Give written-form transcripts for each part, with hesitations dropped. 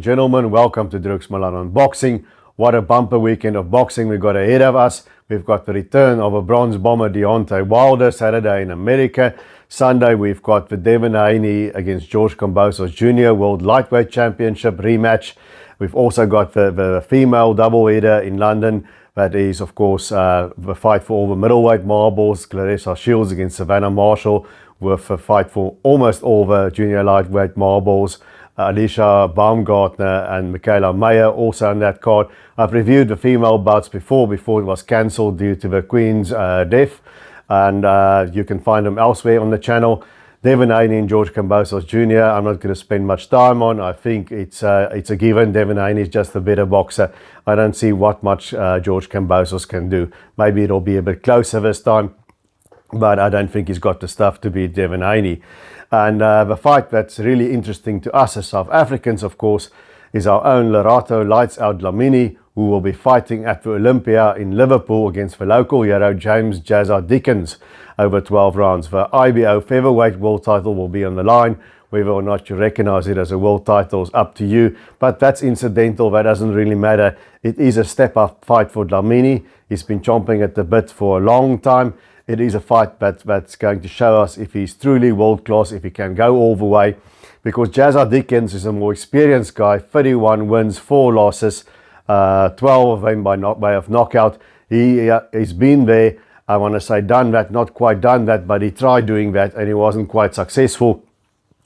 Gentlemen, welcome to Drux Milan Unboxing. What a bumper weekend of boxing we got ahead of us. We've got the return of a bronze bomber Deontay Wilder Saturday in America. Sunday we've got the Dlamini against George Kambosos Jr. World Lightweight Championship rematch. We've also got the female doubleheader in London. That is, of course, the fight for all the middleweight marbles. Clarissa Shields against Savannah Marshall, with a fight for almost all the junior lightweight marbles. Alicia Baumgartner and Michaela Mayer also on that card. I've reviewed the female bouts before it was cancelled due to the Queen's death, and you can find them elsewhere on the channel. Devin Haney and George Kambosos Jr. I'm not going to spend much time on. I think it's a given. Devin Haney is just a better boxer. I don't see what much George Kambosos can do. Maybe it'll be a bit closer this time, but I don't think he's got the stuff to beat Devin Haney. And the fight that's really interesting to us as South Africans, of course, is our own Lerato Lights Out Dlamini, who will be fighting at the Olympia in Liverpool against the local hero James Jazza Dickens over 12 rounds. The IBO featherweight world title will be on the line. Whether or not you recognize it as a world title is up to you, but that's incidental. That doesn't really matter. It is a step-up fight for Dlamini. He's been chomping at the bit for a long time. It is a fight that's going to show us if he's truly world-class, if he can go all the way, because Jazza Dickens is a more experienced guy. 31 wins, 4 losses, 12 of them by way of knockout. He's been there, I want to say done that, not quite done that, but he tried doing that and he wasn't quite successful.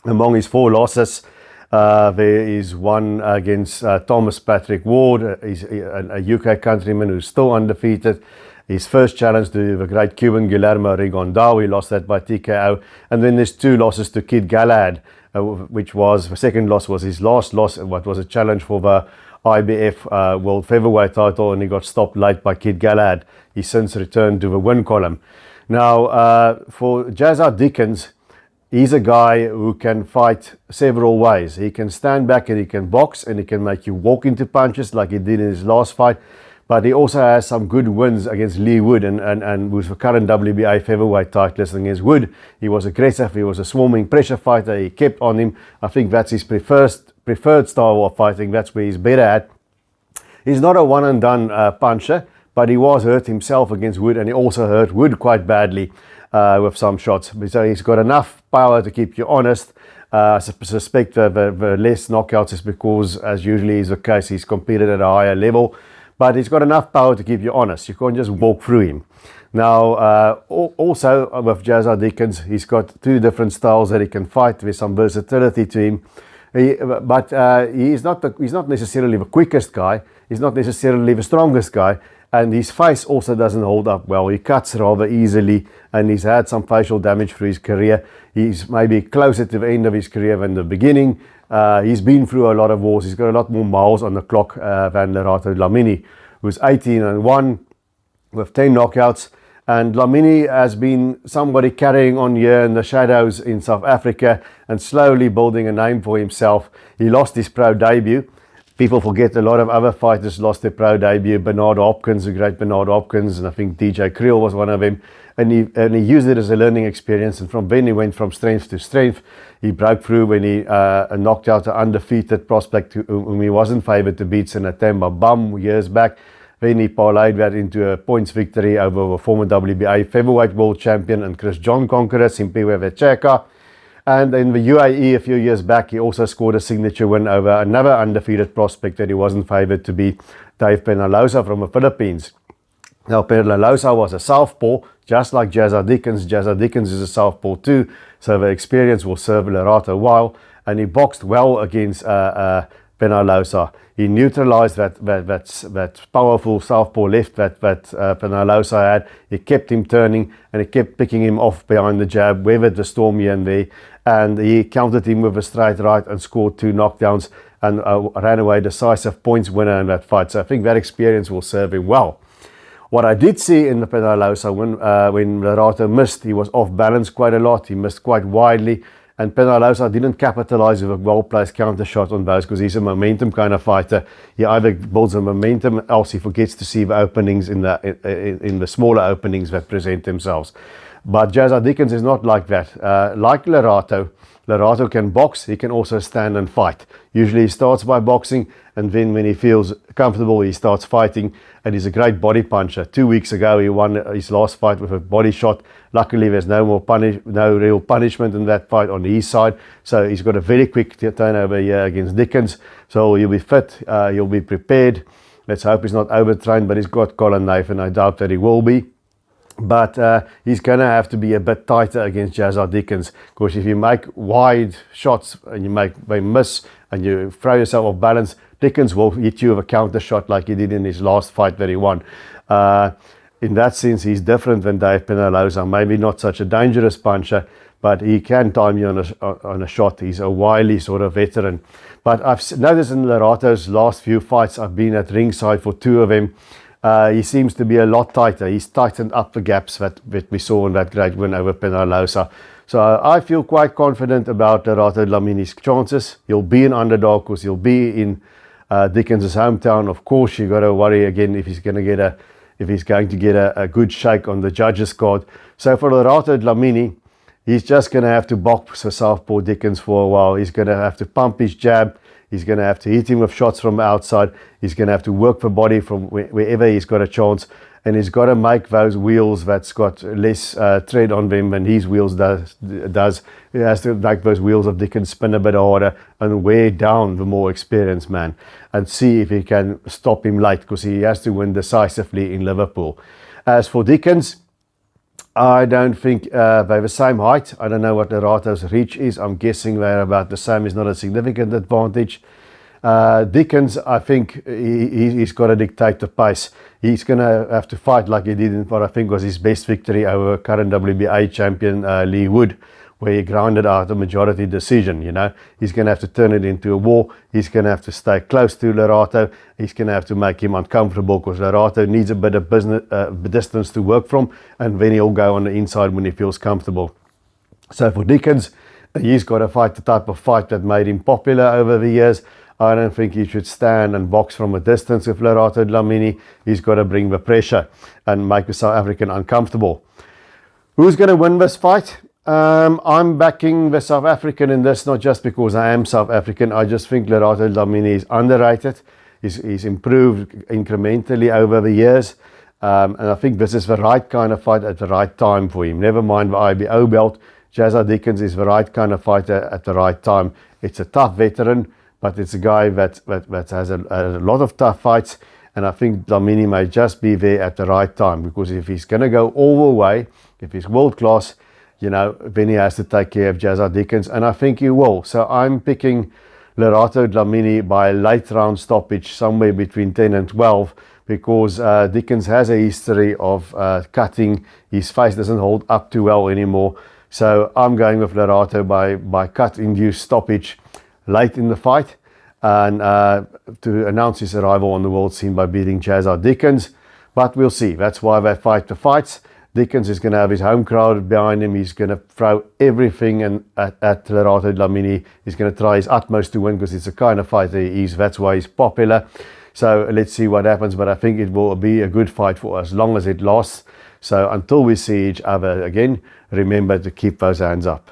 Among his 4 losses, there is one against Thomas Patrick Ward. He's a UK countryman who's still undefeated. His first challenge to the great Cuban Guillermo Rigondeaux, he lost that by TKO. And then there's 2 losses to Kid Galahad, which was, the second loss was his last loss, what was a challenge for the IBF World Featherweight title, and he got stopped late by Kid Galahad. He's since returned to the win column. Now, for Jazza Dickens, he's a guy who can fight several ways. He can stand back and he can box and he can make you walk into punches like he did in his last fight. But he also has some good wins against Lee Wood and who's the current WBA featherweight titleist. Against Wood, he was aggressive, he was a swarming pressure fighter, he kept on him. I think that's his preferred style of fighting, that's where he's better at. He's not a one and done puncher, but he was hurt himself against Wood, and he also hurt Wood quite badly with some shots. So he's got enough power to keep you honest. I suspect the less knockouts is because, as usually is the case, he's competed at a higher level. But he's got enough power to keep you honest. You can't just walk through him. Now, also with Jazza Dickens, he's got 2 different styles that he can fight. There's some versatility to him. He's not necessarily the quickest guy. He's not necessarily the strongest guy. And his face also doesn't hold up well. He cuts rather easily, and he's had some facial damage through his career. He's maybe closer to the end of his career than the beginning. He's been through a lot of wars. He's got a lot more miles on the clock than Lerato Dlamini, who's 18-1 with 10 knockouts. And Dlamini has been somebody carrying on here in the shadows in South Africa and slowly building a name for himself. He lost his pro debut. People forget a lot of other fighters lost their pro debut. Bernard Hopkins, the great Bernard Hopkins, and I think DJ Creel was one of them. And he used it as a learning experience, and from then he went from strength to strength. He broke through when he knocked out an undefeated prospect whom he wasn't favoured to beat, Senatemba Bum, years back. Then he parlayed that into a points victory over the former WBA featherweight world champion and Chris John conqueror, Simpiwe Vecheka. And in the UAE a few years back, he also scored a signature win over another undefeated prospect that he wasn't favoured to beat, Dave Penalosa from the Philippines. Now, Penalosa was a southpaw, just like Jazza Dickens. Jazza Dickens is a southpaw too, so the experience will serve Lerato well. And he boxed well against Penalosa. He neutralized that powerful southpaw left that Penalosa had. He kept him turning and he kept picking him off behind the jab, weathered the storm here and there. And he countered him with a straight right and scored 2 knockdowns and ran away decisive points winner in that fight. So I think that experience will serve him well. What I did see in the Penalosa when Lerato missed, he was off balance quite a lot. He missed quite widely. And Penalosa didn't capitalize with a well-placed counter shot on those because he's a momentum kind of fighter. He either builds a momentum, else he forgets to see the openings in the smaller openings that present themselves. But Jazza Dickens is not like that. Like Lerato can box, he can also stand and fight. Usually he starts by boxing, and then when he feels comfortable, he starts fighting, and he's a great body puncher. 2 weeks ago, he won his last fight with a body shot. Luckily, there's no real punishment in that fight on his side, so he's got a very quick turnover here against Dickens. So he'll be fit, he'll be prepared. Let's hope he's not overtrained, but he's got Colin knife, and I doubt that he will be. But he's going to have to be a bit tighter against Jazza Dickens, because if you make wide shots and they miss and you throw yourself off balance, Dickens will hit you with a counter shot like he did in his last fight that he won. In that sense, he's different than Dave Penaloza. Maybe not such a dangerous puncher, but he can time you on a shot. He's a wily sort of veteran. But I've noticed in Lerato's last few fights, I've been at ringside for 2 of them. He seems to be a lot tighter. He's tightened up the gaps that we saw in that great win over Penaloza. So I feel quite confident about Lerato Dlamini's chances. He'll be an underdog because he'll be in Dickens' hometown. Of course, you got to worry again if he's going to get a good shake on the judges' card. So for Lerato Dlamini, he's just going to have to box for Southpaw Dickens for a while. He's going to have to pump his jab. He's going to have to hit him with shots from outside. He's going to have to work the body from wherever he's got a chance. And he's got to make those wheels that's got less tread on them than his wheels does. He has to make those wheels of Dickens spin a bit harder and wear down the more experienced man and see if he can stop him late, because he has to win decisively in Liverpool. As for Dickens, I don't think they're the same height. I don't know what Lerato's reach is. I'm guessing they're about the same. It's not a significant advantage. Dickens, I think he's got to dictate the pace. He's going to have to fight like he did in what I think was his best victory over current WBA champion Lee Wood, where he grounded out a majority decision. He's going to have to turn it into a war. He's going to have to stay close to Lerato. He's going to have to make him uncomfortable, because Lerato needs a bit of distance to work from, and then he'll go on the inside when he feels comfortable. So for Dickens, he's got to fight the type of fight that made him popular over the years. I don't think he should stand and box from a distance with Lerato Dlamini. He's got to bring the pressure and make the South African uncomfortable. Who's going to win this fight? I'm backing the South African in this, not just because I am South African. I just think Lerato Dlamini is underrated. He's improved incrementally over the years. And I think this is the right kind of fight at the right time for him. Never mind the IBO belt. Jazza Dickens is the right kind of fighter at the right time. It's a tough veteran, but it's a guy that has a lot of tough fights. And I think Dlamini may just be there at the right time, because if he's going to go all the way, if he's world class, then he has to take care of Jazza Dickens, and I think he will. So I'm picking Lerato Dlamini by a late round stoppage, somewhere between 10 and 12, because Dickens has a history of cutting. His face doesn't hold up too well anymore. So I'm going with Lerato by cut-induced stoppage late in the fight, and to announce his arrival on the world scene by beating Jazza Dickens. But we'll see. That's why they fight the fights. Dickens is going to have his home crowd behind him. He's going to throw everything at Lerato Dlamini. He's going to try his utmost to win, because it's the kind of fighter he is. That's why he's popular. So let's see what happens. But I think it will be a good fight for as long as it lasts. So until we see each other again, remember to keep those hands up.